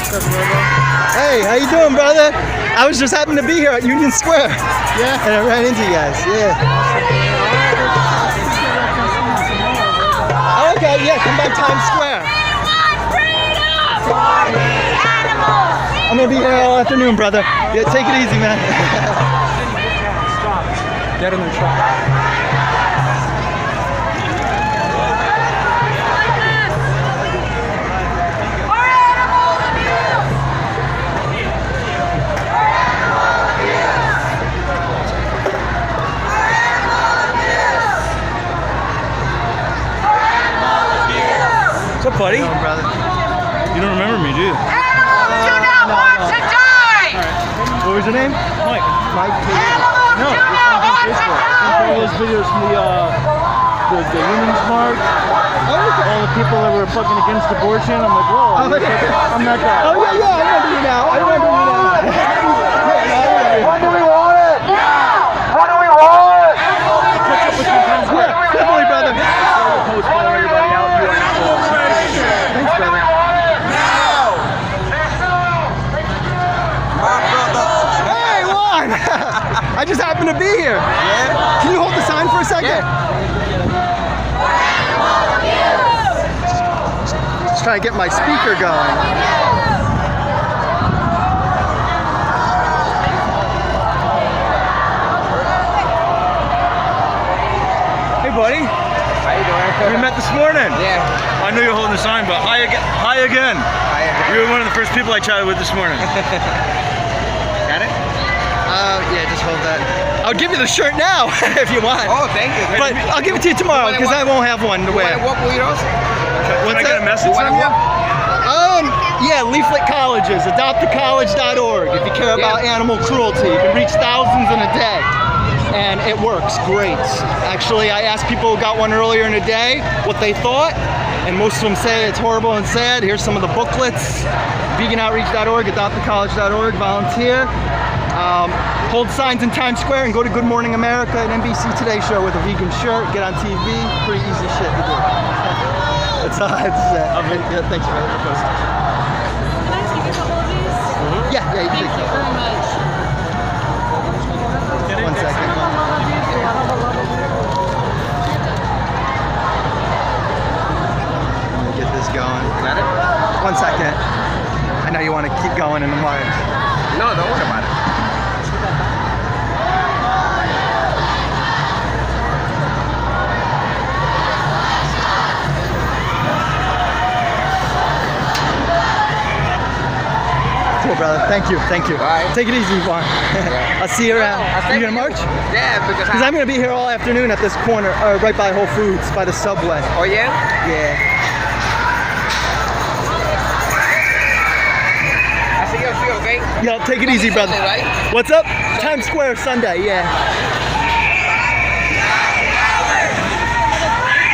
Hey, how you doing, brother? I was just happened to be here at Union Square. Yeah. And I ran into you guys. Yeah. Oh, okay, yeah, come by Times Square. I'm gonna be here all afternoon, brother. Yeah, take it easy, man. Get in the truck. What's up, buddy? Hello, brother. You don't remember me, do you? Animals do not want to die! What was your name? Mike. Mike? No, it's on Facebook. All those videos from the Women's March. All the people that were fucking against abortion. I'm like, whoa, I'm that guy. Oh, yeah, I remember you now. I remember you now. What do we want? Yeah! What do we want? Catch up with you in Times Square. Yeah, definitely, brother. Post calling everybody out. You are not welcome. Thanks, brother. Hey, Juan! I just happened to be here. Yeah? Can you hold the sign for a second? Just trying to get my speaker going. Hey, buddy. How you doing? We met this morning. Yeah. I knew you were holding the sign, but hi again. Hi again. You were one of the first people I chatted with this morning. Got it? Yeah, just hold that. I'll give you the shirt now if you want. Oh, thank you. But I'll give it to you tomorrow because I won't have one to wear. You want to walk with yours? Can I get a message You from you? Yeah, leaflet colleges, adoptacollege.org. If you care about animal cruelty, you can reach thousands in a day. And it works great. Actually, I asked people who got one earlier in the day what they thought, and most of them say it's horrible and sad. Here's some of the booklets. Veganoutreach.org, adoptacollege.org, volunteer. Hold signs in Times Square and go to Good Morning America and NBC Today show with a vegan shirt. Get on TV. Pretty easy shit to do. That's all I have to say. Yeah, thanks for posting. Can I take a couple of these? Yeah, you can Thank take you very much. One second. Let me get this going. Got it? 1 second. I know you want to keep going in the march. No, don't worry about it. Cool, brother. Thank you. All right. Take it easy, Juan. I'll see you around. You gonna march? Yeah, Because I'm gonna be here all afternoon at this corner, right by Whole Foods, by the subway. Oh, yeah? Yeah. I see you, okay? Yo, take it easy, brother. Sunday, right? What's up? Times Square Sunday, yeah.